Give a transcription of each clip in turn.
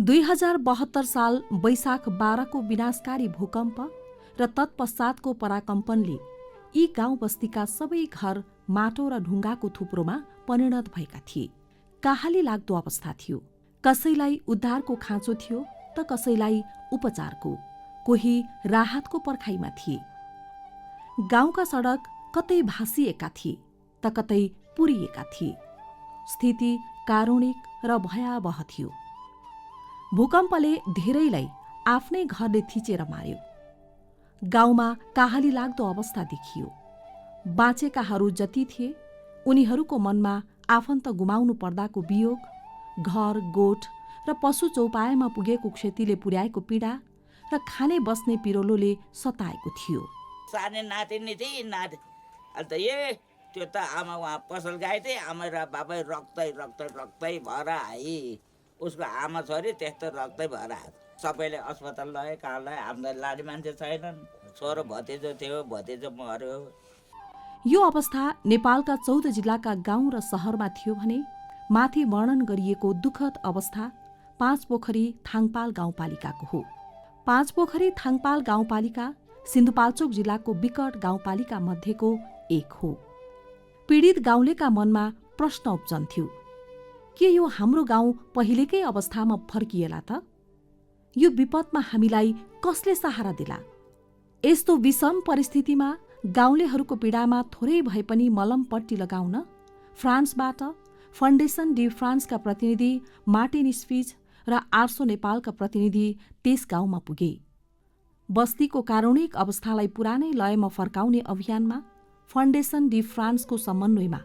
2072 साल वैशाख 12 को विनाशकारी भूकम्प र तत्पश्चातको पराकम्पनले यी गाउँ बस्तीका सबै घर माटो र ढुङ्गाको थुप्रोमा परिणत भएका थिए। काहाली लाग्दो अवस्था थियो। कसैलाई उद्धारको खाँचो थियो त कसैलाई उपचारको, कोही राहतको पर्खाइमा थिए। गाउँका सडक कतै भासिएका थिए त कतै पुरिएका थिए। स्थिति कारुणिक र भयावह थियो। भूकम्पले धेरैलाई आफ्नै घरले थिचेर मार्यो। गाउँमा काहाली लाग्दो अवस्था देखियो। बाँचेकाहरू जति थिए उनीहरूको मनमा आफन्त गुमाउनु पर्दाको वियोग, घर गोठ र पशु चौपायामा पुगेको क्षतिले पुर्याएको पीडा र खाने बस्ने पिरोलोले सताएको थियो। साने नातिनी थिए नाति अन्त त्यो त आमा उहाँ पसल गए थिए। आमा र बाबै रक्तै रक्तै रक्तै भएर आए। उसको आमा छोरी त्यस्तो रक्तै भएर आयो। सबैले अस्पताल लगे, कहाँ लगे, हामीलाई लाने मान्छे छैनन्। छोरो भतिजो थियो, भतिजो मर्यो। यो अवस्था नेपालका 14 जिल्लाका गाउँ र सहरमा थियो भने माथि वर्णन गरिएको दुःखद अवस्था पाँचपोखरी थाङपाल गाउँपालिकाको हो। पाँचपोखरी थाङपाल गाउँपालिका सिन्धुपाल्चोक जिल्लाको विकट गाउँपालिका मध्येको एक हो। पीडित गाउँलेका मनमा प्रश्न उब्जन्थ्यो, के यो हाम्रो गाउँ पहिलेकै अवस्थामा फर्किएला त? यो विपदमा हामीलाई कसले सहारा दिला? यस्तो विषम परिस्थितिमा गाउँलेहरूको पीडामा थोरै भए पनि मलमपट्टी लगाउन फ्रान्सबाट फाउन्डेसन डी फ्रान्सका प्रतिनिधि मार्टिन स्पिच र आर्सो नेपालका प्रतिनिधि त्यस गाउँमा पुगे। बस्तीको कारुणिक अवस्थालाई पुरानै लयमा फर्काउने अभियानमा फाउन्डेसन डी फ्रान्सको समन्वयमा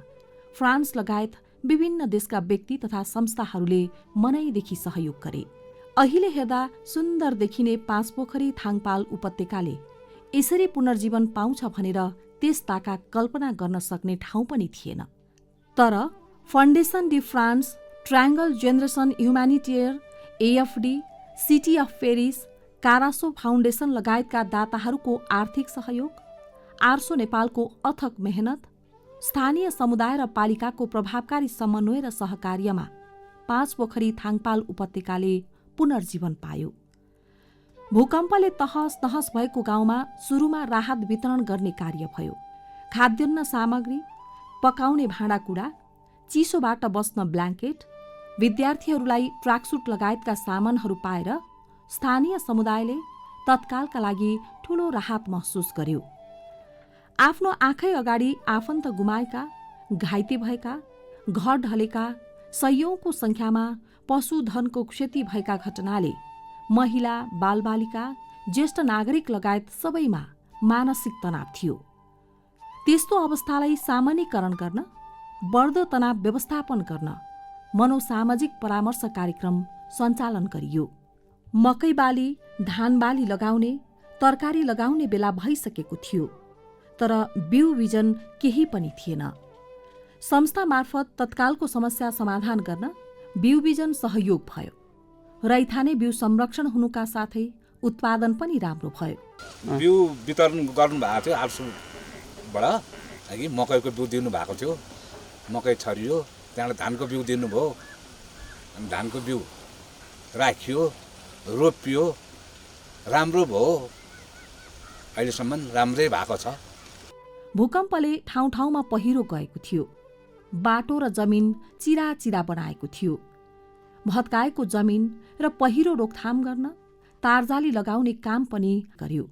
फ्रान्स लगायत विभिन्न देशका व्यक्ति तथा संस्थाहरूले मनैदेखि सहयोग गरे। अहिले हेर्दा सुन्दर देखिने पाँचपोखरी थाङपाल उपत्यकाले यसरी पुनर्जीवन पाउँछ भनेर त्यस ताका कल्पना गर्न सक्ने ठाउँ पनि थिएन। तर Foundation de France, Triangle Generation Humanitaire, AFD, City of Paris, Carasso Foundation लगायतका दाताहरूको आर्थिक सहयोग, आर्सो नेपालको अथक मेहनत, स्थानीय समुदाय र पालिकाको प्रभावकारी समन्वय र सहकार्यमा पाँचपोखरी थाङपाल उपत्यकाले पुनर्जीवन पायो। भूकम्पले तहस नहस भएको गाउँमा सुरुमा राहत वितरण गर्ने कार्य भयो। खाद्यान्न सामग्री, पकाउने भाँडाकुँडा, चिसोबाट बस्न ब्ल्याङ्केट, विद्यार्थीहरूलाई ट्र्याकसुट लगायतका सामानहरू पाएर स्थानीय समुदायले तत्कालका लागि ठूलो राहत महसुस गर्यो। आफ्नो आँखै अगाडि आफन्त गुमाएका, घाइते भएका, घर ढलेका, सयौंको संख्यामा पशुधनको क्षति भएका घटनाले महिला, बालबालिका, ज्येष्ठ नागरिक लगायत सबैमा मानसिक तनाव थियो। त्यस्तो अवस्थालाई सामान्यीकरण गर्न, बढ्दो तनाव व्यवस्थापन गर्न मनोसामाजिक परामर्श कार्यक्रम सञ्चालन गरियो। मकै बाली, धान बाली लगाउने, तरकारी लगाउने बेला भइसकेको थियो, तर बिउ बिजन केही पनि थिएन। संस्था मार्फत तत्कालको समस्या समाधान गर्न बिउ बिजन सहयोग भयो। रैथाने बिउ संरक्षण हुनुका साथै उत्पादन पनि राम्रो भयो। बिउ वितरण गर्नुभएको थियो आर्सुबाट, अघि मकैको बिउ दिनुभएको थियो। मकै छरियो, त्यहाँबाट धानको बिउ दिनुभयो। अनि धानको बिउ राखियो, रोपियो, राम्रो भयो। अहिलेसम्म राम्रै भएको छ। भूकम्पले ठाउँ ठाउँमा पहिरो गएको थियो। बाटो र जमिन चिरा चिरा बनाएको थियो। भत्काएको जमिन र पहिरो रोकथाम गर्न तारजाली लगाउने काम पनि गर्यो।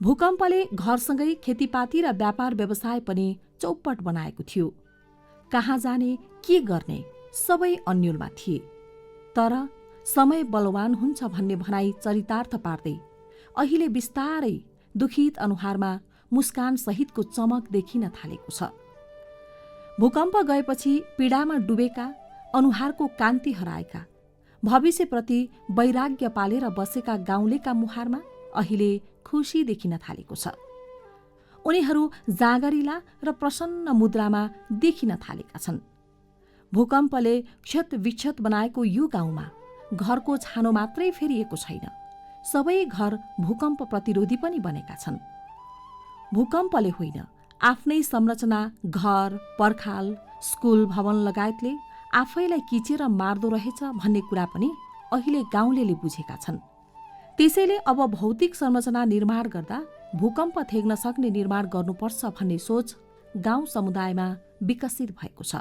भूकम्पले घरसँगै खेतीपाती र व्यापार व्यवसाय पनि चौपट बनाएको थियो। कहाँ जाने, के गर्ने, सबै अन्योलमा थिए। तर समय बलवान हुन्छ भन्ने भनाइ चरितार्थ पार्दै अहिले बिस्तारै दुखित अनुहारमा मुस्कान सहितको चमक देखिन थालेको छ। भूकम्प गएपछि पीडामा डुबेका, अनुहारको कान्ति हराएका, भविष्यप्रति वैराग्य पालेर बसेका गाउँलेका मुहारमा अहिले खुसी देखिन थालेको छ। उनीहरू जाँगरिला र प्रसन्न मुद्रामा देखिन थालेका छन्। भूकम्पले क्षत विक्षत बनाएको यो गाउँमा घरको छानो मात्रै फेरिएको छैन, सबै घर भूकम्प प्रतिरोधी पनि बनेका छन्। भूकम्पले होइन, आफ्नै संरचना, घर, पर्खाल, स्कुल, भवन लगायतले आफैलाई किचेर मार्दो रहेछ भन्ने कुरा पनि अहिले गाउँलेले बुझेका छन्। त्यसैले अब भौतिक संरचना निर्माण गर्दा भूकम्प थेग्न सक्ने निर्माण गर्नुपर्छ भन्ने सोच गाउँ समुदायमा विकसित भएको छ।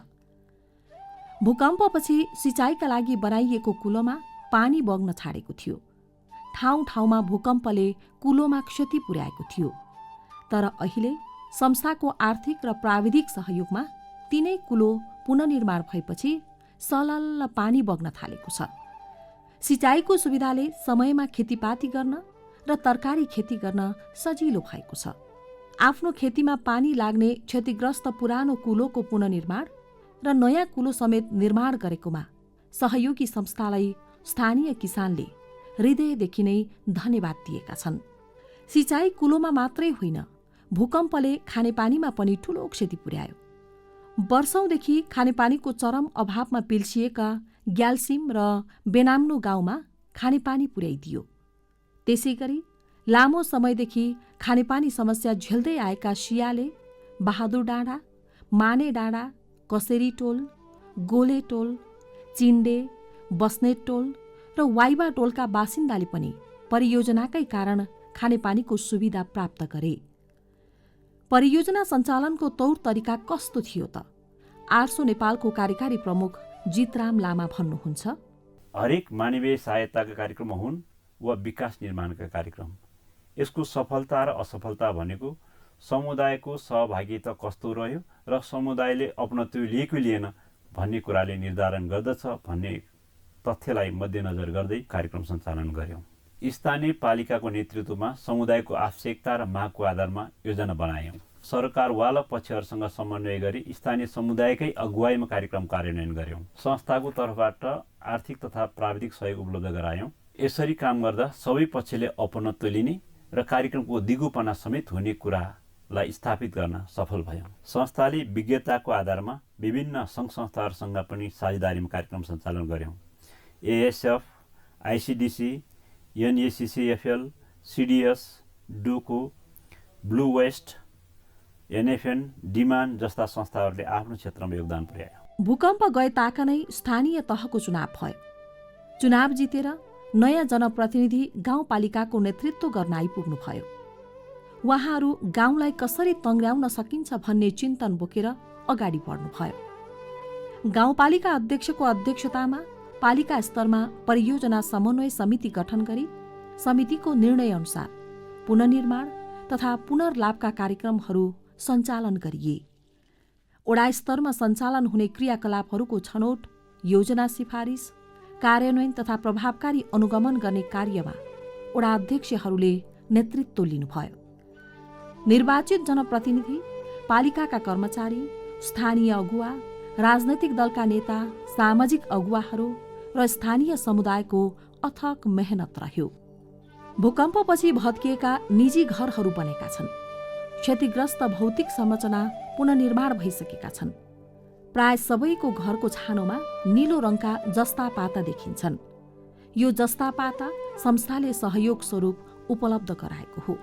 भूकम्पपछि सिँचाइका लागि बनाइएको कुलोमा पानी बग्न छाडेको थियो। ठाउँ ठाउँमा भूकम्पले कुलोमा क्षति पुर्याएको थियो। तर अहिले संस्थाको आर्थिक र प्राविधिक सहयोगमा तिनै कुलो पुनर्निर्माण भएपछि सलल्ल पानी बग्न थालेको छ। सिँचाइको सुविधाले समयमा खेतीपाती गर्न र तरकारी खेती गर्न सजिलो भएको छ। आफ्नो खेतीमा पानी लाग्ने क्षतिग्रस्त पुरानो कुलोको पुनर्निर्माण र नयाँ कुलो समेत निर्माण गरेकोमा सहयोगी संस्थालाई स्थानीय किसानले हृदयदेखि नै धन्यवाद दिएका छन्। सिँचाइ कुलोमा मात्रै होइन, भूकम्पले खानेपानीमा पनि ठूलो क्षति पुर्यायो। वर्षौंदेखि खानेपानीको चरम अभावमा पिल्सिएका ग्याल्सिम र बेनाम्नु गाउँमा खानेपानी पुर्याइदियो। त्यसैगरी लामो समयदेखि खानेपानी समस्या झेल्दै आएका सियाले, बहादुर डाँडा, माने डाँडा, कसेरी टोल, गोले टोल, चिन्डे, बस्नेत टोल र वाइबा टोलका बासिन्दाले पनि परियोजनाकै कारण खानेपानीको सुविधा प्राप्त गरे। परियोजना सञ्चालनको तौर तरिका कस्तो थियो त? आर्सो नेपालको कार्यकारी प्रमुख जितराम लामा भन्नुहुन्छ, हरेक मानवीय सहायताका कार्यक्रम हुन् वा विकास निर्माणका कार्यक्रम, यसको सफलता र असफलता भनेको समुदायको सहभागिता कस्तो रह्यो र समुदायले अपनत्व लिएको लिएन भन्ने कुराले निर्धारण गर्दछ भन्ने तथ्यलाई मध्यनजर गर्दै कार्यक्रम सञ्चालन गर्यौं। स्थानीय पालिकाको नेतृत्वमा समुदायको आवश्यकता र मागको आधारमा योजना बनायौं। सरकारवाला पक्षहरूसँग समन्वय गरी स्थानीय समुदायकै अगुवाईमा कार्यक्रम कार्यान्वयन गर्यौं। संस्थाको तर्फबाट आर्थिक तथा प्राविधिक सहयोग उपलब्ध गरायौं। यसरी काम गर्दा सबै पक्षले अपनत्व लिने र कार्यक्रमको दिगोपना समेत हुने कुरालाई स्थापित गर्न सफल भयौं। संस्थाले विज्ञताको आधारमा विभिन्न सङ्घ संस्थाहरूसँग पनि साझेदारीमा कार्यक्रम सञ्चालन गर्यौं। एएसएफ, आइसिडिसी, एनएसिसिएफएल, सिडिएस, डोको, ब्लू वेस्ट, एनएफएन, डिमान जस्ता संस्थाहरूले आफ्नो क्षेत्रमा योगदान पुर्यायो। भूकम्प गए ताका नै स्थानीय तहको चुनाव भयो। चुनाव जितेर नयाँ जनप्रतिनिधि गाउँपालिकाको नेतृत्व गर्न आइपुग्नु भयो। उहाँहरू गाउँलाई कसरी तङ्ग्र्याउन सकिन्छ भन्ने चिन्तन बोकेर अगाडि बढ्नुभयो। गाउँपालिका अध्यक्षको अध्यक्षतामा पालिका स्तरमा परियोजना समन्वय समिति गठन गरी समितिको निर्णयअनुसार पुनर्निर्माण तथा पुनर्लाभका कार्यक्रमहरू सञ्चालन गरिए। वडा स्तरमा सञ्चालन हुने क्रियाकलापहरूको छनौट, योजना सिफारिस, कार्यान्वयन तथा प्रभावकारी अनुगमन गर्ने कार्यमा वडा अध्यक्षहरूले नेतृत्व लिनुभयो। निर्वाचित जनप्रतिनिधि, पालिकाका कर्मचारी, स्थानीय अगुवा, राजनैतिक दलका नेता, सामाजिक अगुवाहरू र स्थानीय समुदायको अथक मेहनत रह्यो। भूकम्पपछि भत्किएका निजी घरहरू बनेका छन्। क्षतिग्रस्त भौतिक संरचना पुनर्निर्माण भइसकेका छन्। प्राय सबैको घरको छानोमा नीलो रङका जस्ता पाता देखिन्छन्। यो जस्ता पाता संस्थाले सहयोग स्वरूप उपलब्ध गराएको हो।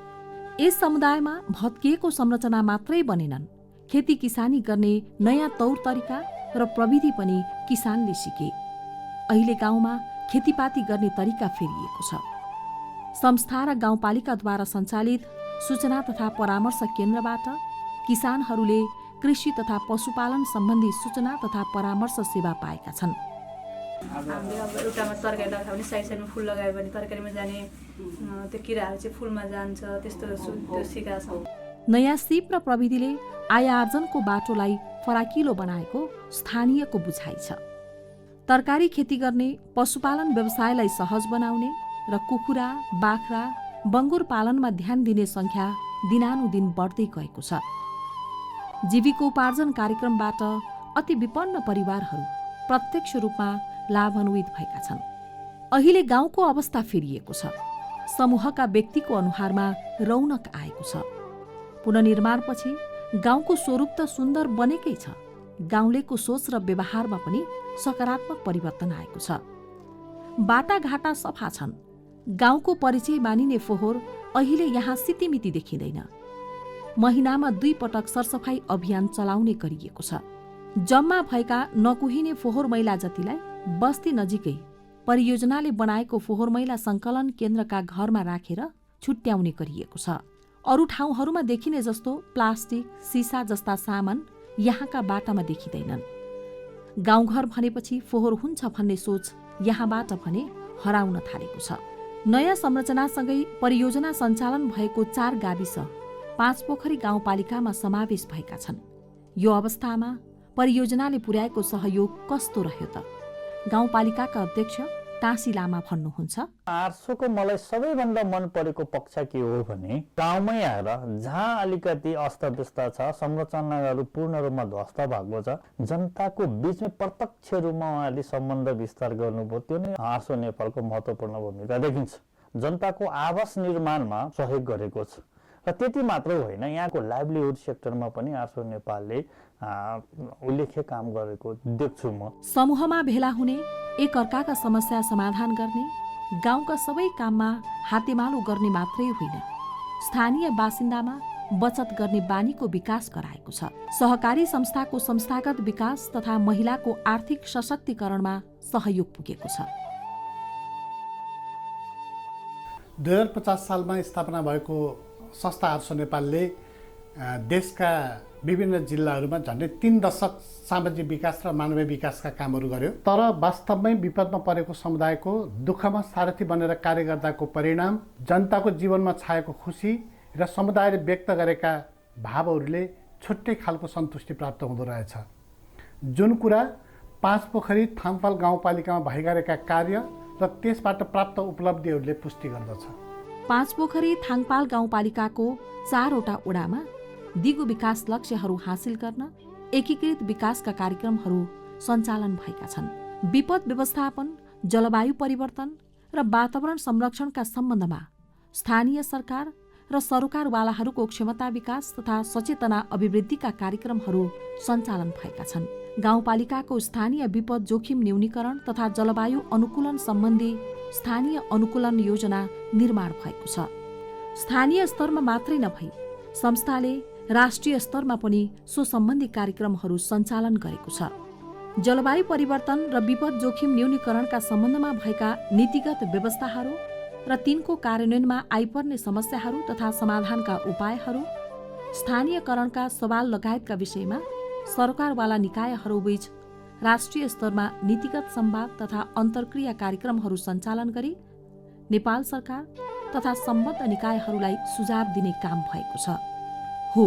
यस समुदायमा भत्किएको संरचना मात्रै बनेनन्, खेती किसानी गर्ने नयाँ तौर तरिका र प्रविधि पनि किसानले सिके। अहिले गाउँमा खेतीपाती गर्ने तरिका फेरिएको छ। संस्था र गाउँपालिकाद्वारा सञ्चालित सूचना तथा परामर्श केन्द्रबाट किसानहरूले कृषि तथा पशुपालन सम्बन्धी सूचना तथा परामर्श सेवा पाएका छन्। हामीले अब एउटामा तरकारी लगायो भने साइड साइडमा फुल लगायो भने तरकारीमा जाने त्यो किराहरू चाहिँ फुलमा जान्छ, त्यस्तो सिकाएको छौँ। नयाँ सिप र प्रविधिले आय आर्जनको बाटोलाई फराकिलो बनाएको स्थानीयको बुझाइ छ। तरकारी खेती गर्ने, पशुपालन व्यवसायलाई सहज बनाउने र कुखुरा, बाख्रा, बङ्गुर पालनमा ध्यान दिने सङ्ख्या दिनानुदिन बढ्दै गएको छ। जीविकोपार्जन कार्यक्रमबाट अति विपन्न परिवारहरू प्रत्यक्ष रूपमा लाभान्वित भएका छन्। अहिले गाउँको अवस्था फेरिएको छ। समूहका व्यक्तिको अनुहारमा रौनक आएको छ। पुनर्निर्माणपछि गाउँको स्वरूप त सुन्दर बनेकै छ, गाउँलेको सोच र व्यवहारमा पनि सकारात्मक परिवर्तन आएको छ। बाटाघाटा सफा छन्। गाउँको परिचय मानिने फोहोर अहिले यहाँ सितिमिति देखिँदैन। महिनामा 2 पटक सरसफाई अभियान चलाउने गरिएको छ। जम्मा भएका नकुहिने फोहोर मैला जतिलाई बस्ती नजिकै परियोजनाले बनाएको फोहोर मैला सङ्कलन केन्द्रका घरमा राखेर छुट्याउने गरिएको छ। अरू ठाउँहरूमा देखिने जस्तो प्लास्टिक, सिसा जस्ता सामान यहाँका बाटामा देखिँदैनन्। गाउँघर भनेपछि फोहोर हुन्छ भन्ने सोच यहाँबाट भने हराउन थालेको छ। नयाँ संरचनासँगै परियोजना सञ्चालन भएको 4 गाविस 5 पोखरी गाउँपालिकामा समावेश भएका छन्। यो अवस्थामा परियोजनाले पुर्याएको सहयोग कस्तो रह्यो त? गाउँपालिकाका अध्यक्ष टाँसी लामा भन्नुहुन्छ, आर्सोको मलाई सबैभन्दा मन परेको पक्ष के हो भने गाउँमै आएर जहाँ अलिकति अस्तव्यस्त छ, संरचनाहरू पूर्ण रूपमा ध्वस्त भएको छ, जनताको बीचमा प्रत्यक्ष रूपमा उहाँले सम्बन्ध विस्तार गर्नुभयो। त्यो नै आर्सो नेपालको महत्त्वपूर्ण भूमिका देखिन्छ। जनताको आवास निर्माणमा सहयोग गरेको छ र त्यति मात्र होइन, यहाँको लाइभलीहुड सेक्टरमा पनि आर्सो नेपालले उल्लेख्य काम गरेको देख्छु म। समूहमा भेला हुने, एक अर्काका समस्या समाधान गर्ने, गाउँका सबै काममा हातेमालो गर्ने मात्रै होइन, स्थानीय बासिन्दामा बचत गर्ने बानीको विकास गराएको छ। सहकारी संस्थाको संस्थागत विकास तथा महिलाको आर्थिक सशक्तिकरणमा सहयोग पुगेको छ। 2050 सालमा स्थापना भएको संस्था आर्सो नेपालले देशका विभिन्न जिल्लाहरूमा झन्डै 3 दशक सामाजिक विकास र मानवीय विकासका कामहरू गर्यो। तर वास्तवमै विपदमा परेको समुदायको दुःखमा सारथी बनेर कार्य गर्दाको परिणाम जनताको जीवनमा छाएको खुसी र समुदायले व्यक्त गरेका भावहरूले छुट्टै खालको सन्तुष्टि प्राप्त हुँदो रहेछ। जुन कुरा 5 पोखरी थाङपाल गाउँपालिकामा भइरहेका कार्य र त्यसबाट प्राप्त उपलब्धिहरूले पुष्टि गर्दछ। 5 पोखरी थाङपाल गाउँपालिकाको 4 वटा वडामा दिगो विकास लक्ष्यहरू हासिल गर्न एकीकृत विकासका कार्यक्रमहरू सञ्चालन भएका छन्। विपद व्यवस्थापन, जलवायु परिवर्तन र वातावरण संरक्षणका सम्बन्धमा स्थानीय सरकार र सरोकारवालाहरूको क्षमता विकास तथा सचेतना अभिवृद्धिका कार्यक्रमहरू सञ्चालन भएका छन्। गाउँपालिकाको स्थानीय विपद जोखिम न्यूनीकरण तथा जलवायु अनुकूलन सम्बन्धी स्थानीय अनुकूलन योजना निर्माण भएको छ। स्थानीय स्तरमा मात्रै नभई संस्थाले राष्ट्रिय स्तरमा पनि सो सम्बन्धी कार्यक्रमहरू सञ्चालन गरेको छ। जलवायु परिवर्तन र विपद जोखिम न्यूनीकरणका सम्बन्धमा भएका नीतिगत व्यवस्थाहरू र तिनको कार्यान्वयनमा आइपर्ने समस्याहरू तथा समाधानका उपायहरू, स्थानीयकरणका सवाल लगायतका विषयमा सरकारवाला निकायहरूबीच राष्ट्रिय स्तरमा नीतिगत संवाद तथा अन्तर्क्रिया कार्यक्रमहरू सञ्चालन गरी नेपाल सरकार तथा सम्बद्ध निकायहरूलाई सुझाव दिने काम भएको छ। हो,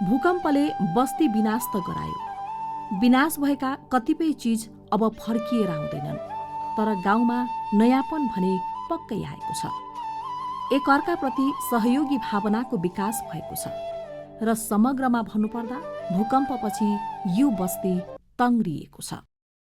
भूकम्पले बस्ती विनाश त गरायो। विनाश भएका कतिपय चिज अब फर्किएर आउँदैनन्, तर गाउँमा नयाँपन भने पक्कै आएको छ। एकअर्काप्रति सहयोगी भावनाको विकास भएको छ र समग्रमा भन्नुपर्दा भूकम्पपछि यो बस्ती तङ्ग्रिएको छ।